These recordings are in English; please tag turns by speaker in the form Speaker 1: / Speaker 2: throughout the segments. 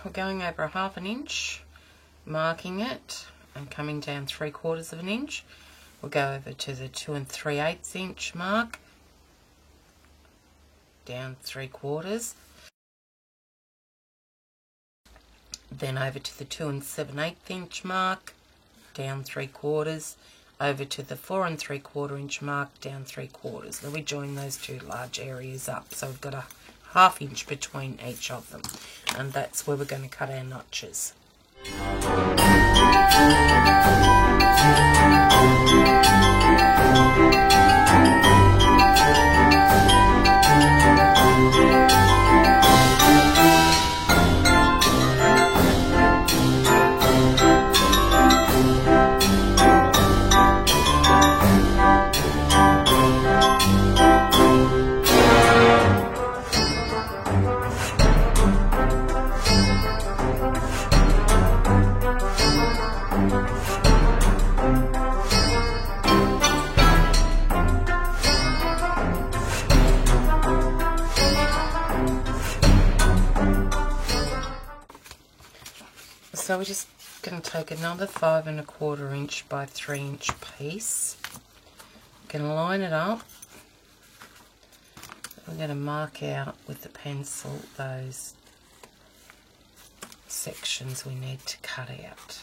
Speaker 1: we're going over 1/2 inch, marking it and coming down 3/4 inch. We'll go over to the 2 3/8 inch mark, down 3/4, then over to the 2 7/8 inch mark, down 3/4, over to the 4 3/4 inch mark, down 3/4. Then we join those two large areas up, so we've got a 1/2 inch between each of them, and that's where we're going to cut our notches. So we're just going to take another 5 1/4 inch by 3 inch piece. We're going to line it up. We're going to mark out with the pencil those sections we need to cut out.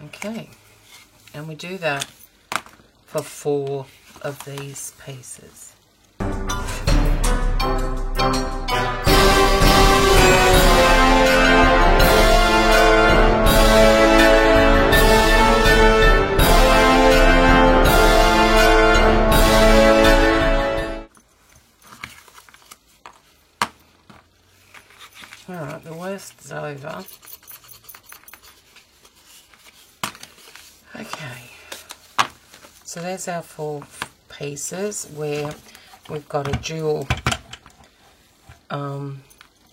Speaker 1: Okay, and we do that for 4 of these pieces. Alright, the worst is over. Okay, so there's our 4 pieces where we've got a dual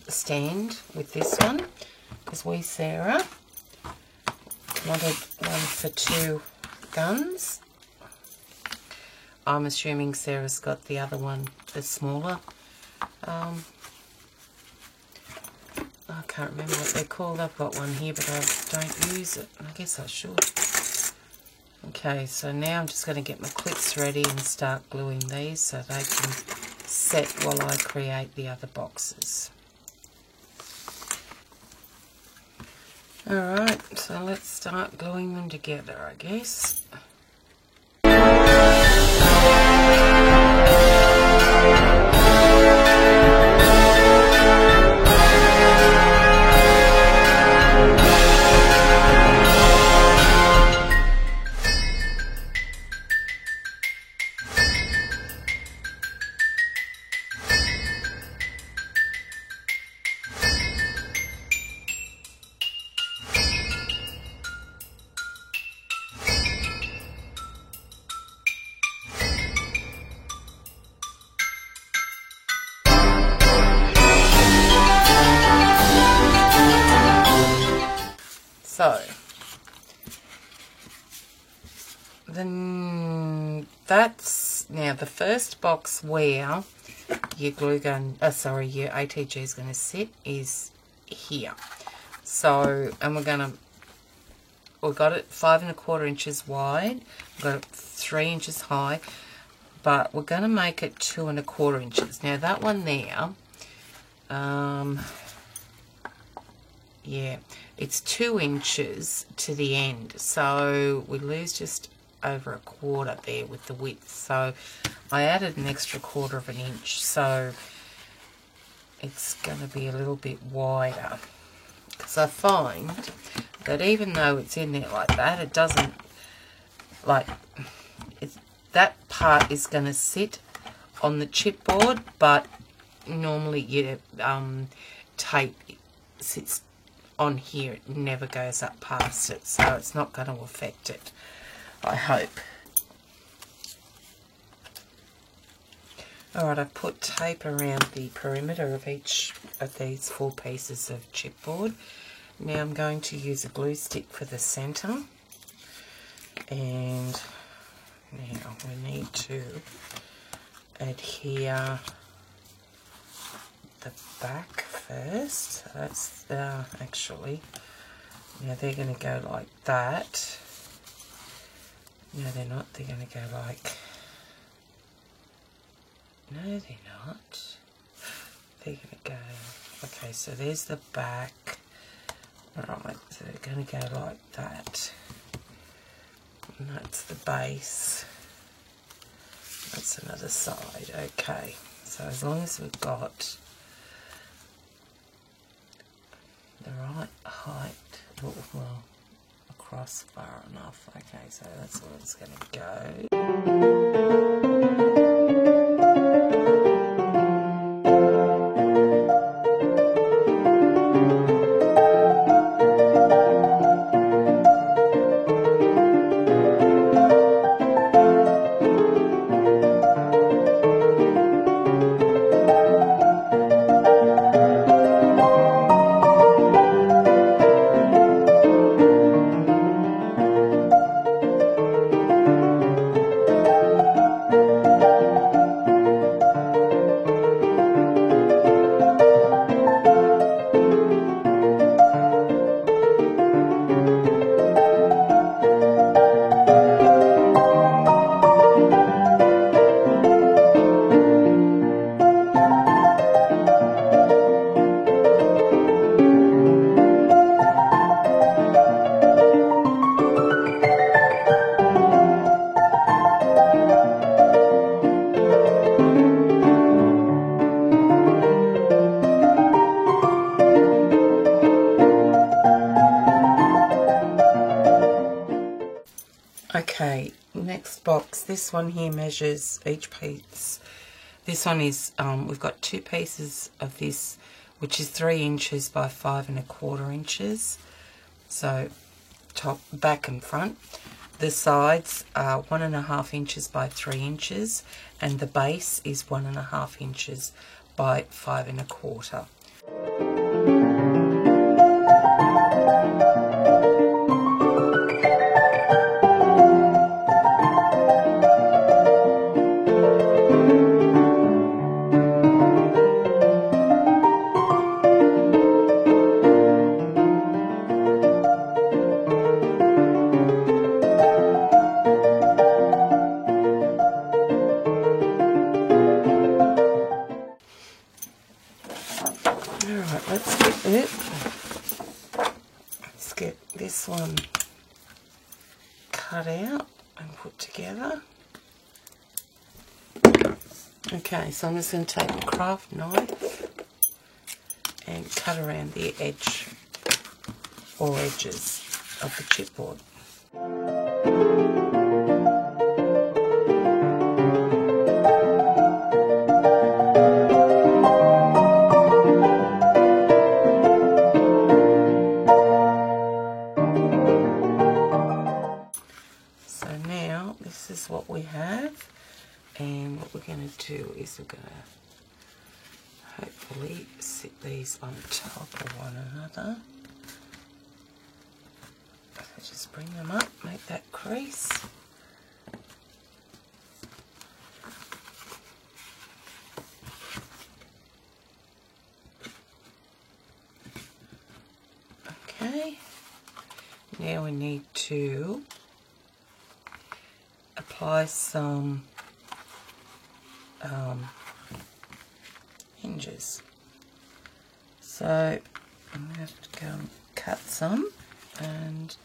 Speaker 1: stand with this one, because we, Sarah, wanted one for 2 guns. I'm assuming Sarah's got the other one, the smaller. I can't remember what they're called. I've got one here, but I don't use it. I guess I should. Okay, so now I'm just going to get my clips ready and start gluing these so they can set while I create the other boxes. Alright, so let's start gluing them together, I guess. So, then that's now the first box where your glue gun, your ATG is going to sit is here. So, and we've got it 5 1/4 inches wide, we've got it 3 inches high, but we're going to make it 2 1/4 inches. Now that one there, yeah, it's 2 inches to the end, so we lose just over 1/4 there with the width. So I added an extra 1/4 inch, so it's going to be a little bit wider, because I find that even though it's in there like that, it doesn't, like, that part is going to sit on the chipboard, but normally your tape sits on here, it never goes up past it, so it's not going to affect it, I hope. Alright, I've put tape around the perimeter of each of these 4 pieces of chipboard. Now I'm going to use a glue stick for the centre, and now we need to adhere the back first. That's actually, yeah, they're going to go like that. No, they're not. They're going to go like, no, they're not. They're going to go, okay, so there's the back. Alright, so they're going to go like that. And that's the base. That's another side. Okay, so as long as we've got the right height, well, across far enough. Okay, so that's where it's going to go. Okay, next box. This one here measures each piece. This one is, we've got 2 pieces of this, which is 3 inches by 5 1/4 inches. So, top, back and front. The sides are 1 1/2 inches by 3 inches, and the base is 1 1/2 inches by 5 1/4. Alright, let's get this one cut out and put together. Okay, so I'm just going to take a craft knife and cut around the edge or edges of the chipboard. This is what we have, and what we're going to do is we're going to hopefully sit these on top of one another. So just bring them up, make that crease. Okay, now we need to apply some hinges. So I'm going to have to go and cut some, and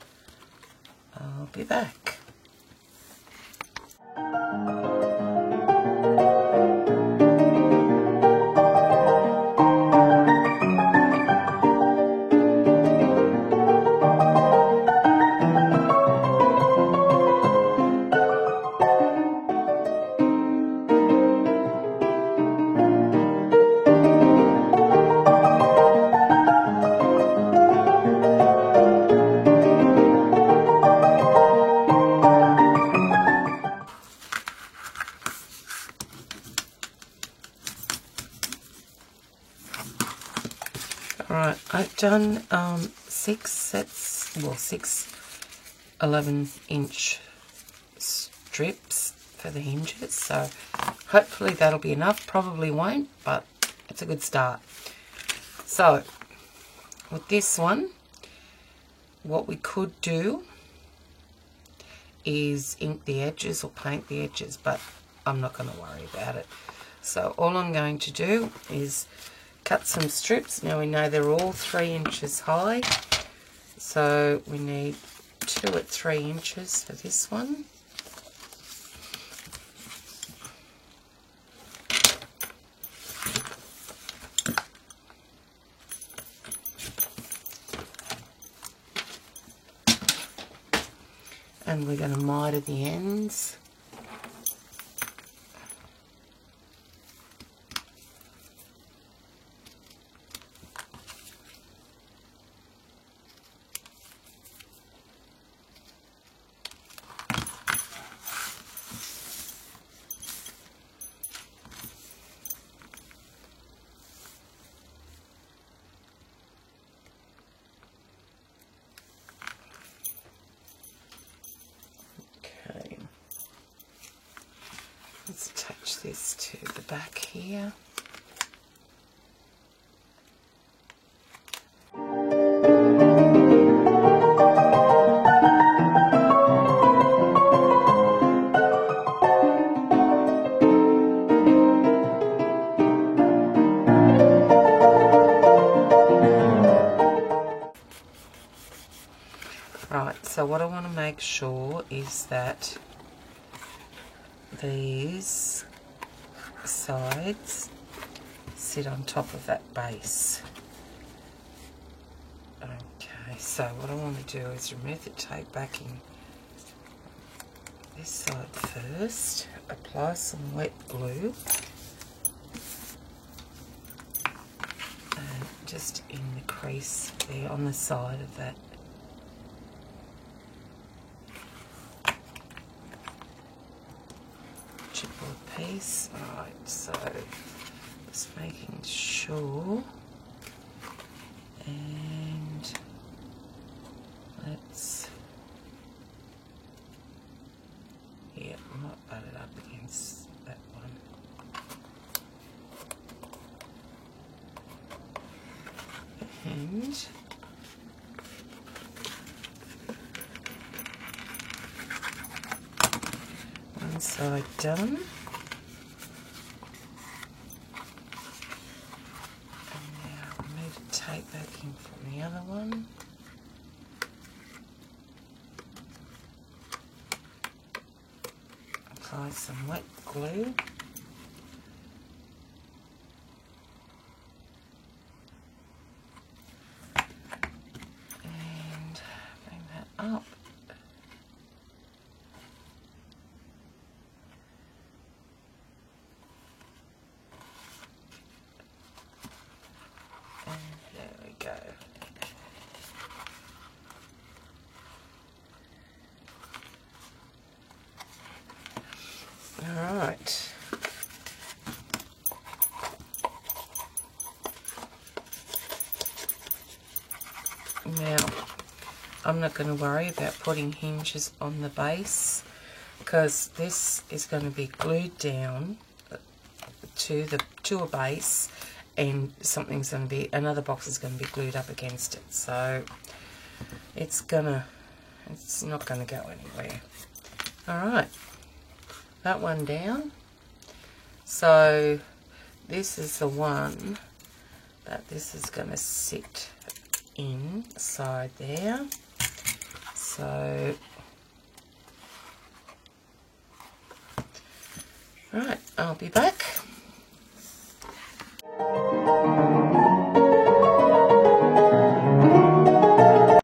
Speaker 1: I'll be back. Alright, I've done 6 sets, well 6 11-inch strips for the hinges, so hopefully that'll be enough. Probably won't, but it's a good start. So with this one, what we could do is ink the edges or paint the edges, but I'm not going to worry about it. So all I'm going to do is cut some strips. Now we know they're all 3 inches high, so we need 2 at 3 inches for this one. And we're going to miter the ends. Let's attach this to the back here. Right, so what I want to make sure is that these sides sit on top of that base. Okay, so what I want to do is remove the tape backing this side first, apply some wet glue, and just in the crease there on the side of that. Chipboard piece. Alright, so just making sure, and let's, yeah, I might butt it up against that one. And one side done. And now remove the tape backing from the other one. Apply some wet glue. And bring that up. Go. All right. Now, I'm not going to worry about putting hinges on the base because this is going to be glued down to a base, and something's going to be, another box is going to be glued up against it, so it's not going to go anywhere. Alright, that one down. So this is the one that this is going to sit inside there. So right, I'll be back.